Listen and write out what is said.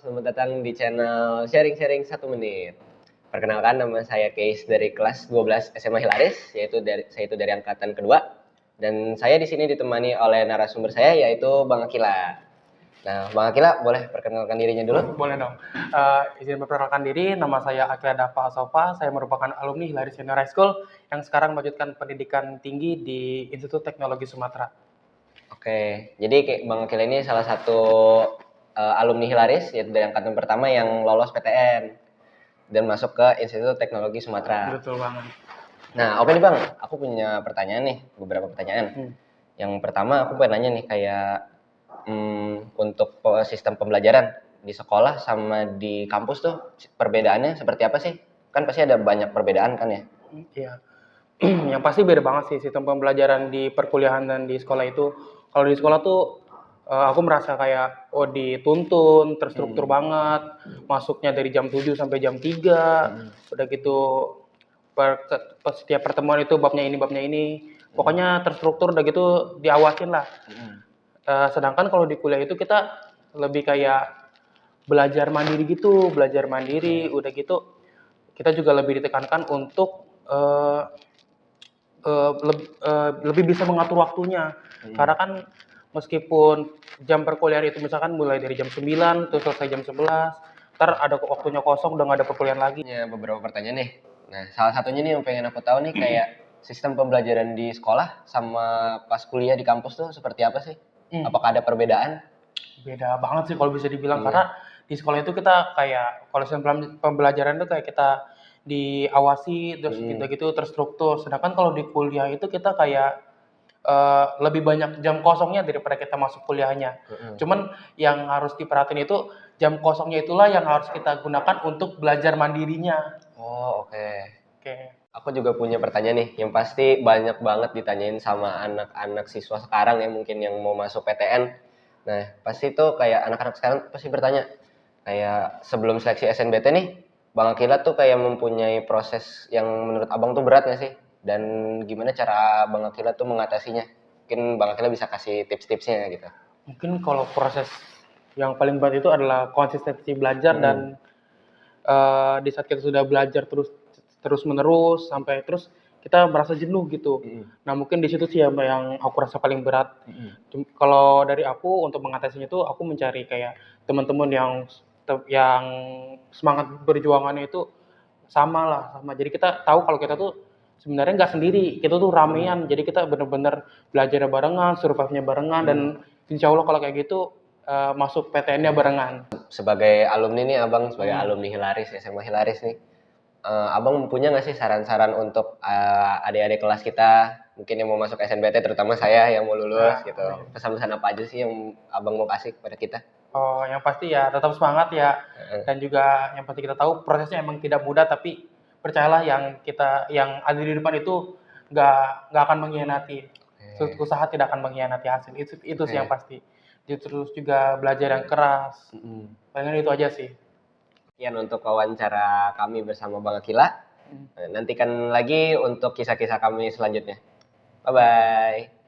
selamat datang di channel Sharing-Sharing 1 Menit. Perkenalkan, nama saya Keis dari kelas 12 SMA Hilaris, saya itu dari angkatan kedua. Dan saya di sini ditemani oleh narasumber saya, yaitu Bang Akila. Nah, Bang Akila boleh perkenalkan dirinya dulu? Boleh dong. Izin memperkenalkan diri, nama saya Akila Dava Asofa. Saya merupakan alumni Hilaris Senior High School yang sekarang melanjutkan pendidikan tinggi di Institut Teknologi Sumatera. Oke, jadi Bang Akila ini salah satu alumni Hilaris, yaitu dari angkatan pertama yang lolos PTN dan masuk ke Institut Teknologi Sumatera. Betul banget. Nah, oke nih Bang, aku punya pertanyaan nih, beberapa pertanyaan. Yang pertama aku pengen nanya nih, kayak untuk sistem pembelajaran di sekolah sama di kampus tuh perbedaannya seperti apa sih? Kan pasti ada banyak perbedaan kan ya? Iya. Yang pasti beda banget sih sistem pembelajaran di perkuliahan dan di sekolah itu. Kalau di sekolah tuh aku merasa kayak dituntun, terstruktur banget. Masuknya dari jam 7 sampai jam 3. Udah gitu setiap pertemuan itu babnya ini. Pokoknya terstruktur, udah gitu diawasin lah. Sedangkan kalau di kuliah itu kita lebih kayak belajar mandiri gitu, udah gitu kita juga lebih ditekankan untuk lebih bisa mengatur waktunya. Karena kan meskipun jam perkuliahan itu misalkan mulai dari jam 9 terus selesai jam 11, ntar ada waktunya kosong udah nggak ada perkuliahan lagi. Punya beberapa pertanyaan nih. Nah, salah satunya nih yang pengen aku tahu nih, kayak sistem pembelajaran di sekolah sama pas kuliah di kampus tuh seperti apa sih? Apakah ada perbedaan? Beda banget sih kalau bisa dibilang, karena di sekolah itu kita kayak kalau sistem pembelajaran itu kayak kita diawasi terus gitu terstruktur. Sedangkan kalau di kuliah itu kita kayak lebih banyak jam kosongnya daripada kita masuk kuliahnya. Cuman yang harus diperhatiin itu jam kosongnya itulah yang harus kita gunakan untuk belajar mandirinya. Oh, oke. Oke. Aku juga punya pertanyaan nih, yang pasti banyak banget ditanyain sama anak-anak siswa sekarang ya, mungkin yang mau masuk PTN. Nah, pasti tuh kayak anak-anak sekarang pasti bertanya, kayak sebelum seleksi SNBT nih, Bang Akila tuh kayak mempunyai proses yang menurut Abang tuh berat nggak sih? Dan gimana cara Bang Akila tuh mengatasinya? Mungkin Bang Akila bisa kasih tips-tipsnya gitu. Mungkin kalau proses yang paling berat itu adalah konsistensi belajar dan di saat kita sudah belajar terus menerus sampai terus kita merasa jenuh gitu. Nah, mungkin di situ sih yang aku rasa paling berat. Kalau dari aku untuk mengatasinya itu aku mencari kayak teman-teman yang semangat berjuangannya itu sama. Jadi kita tahu kalau kita tuh sebenarnya nggak sendiri, kita tuh ramean. Jadi kita bener-bener belajar barengan, survive-nya barengan, dan insya Allah kalau kayak gitu masuk PTN-nya barengan. Sebagai alumni nih, Abang sebagai alumni Hilaris, SMA Hilaris nih, Abang punya nggak sih saran-saran untuk adik-adik kelas kita, mungkin yang mau masuk SNBT, terutama saya yang mau lulus gitu. Pesan-pesan apa aja sih yang Abang mau kasih kepada kita? Oh, yang pasti ya tetap semangat ya. Dan juga yang pasti kita tahu prosesnya emang tidak mudah, tapi percayalah yang ada di depan itu nggak akan mengkhianati. Usaha tidak akan mengkhianati hasil. Itu sih yang pasti. Terus juga belajar yang keras. Palingan itu aja sih. Sekian untuk wawancara kami bersama Bang Akila. Nantikan lagi untuk kisah-kisah kami selanjutnya. Bye-bye.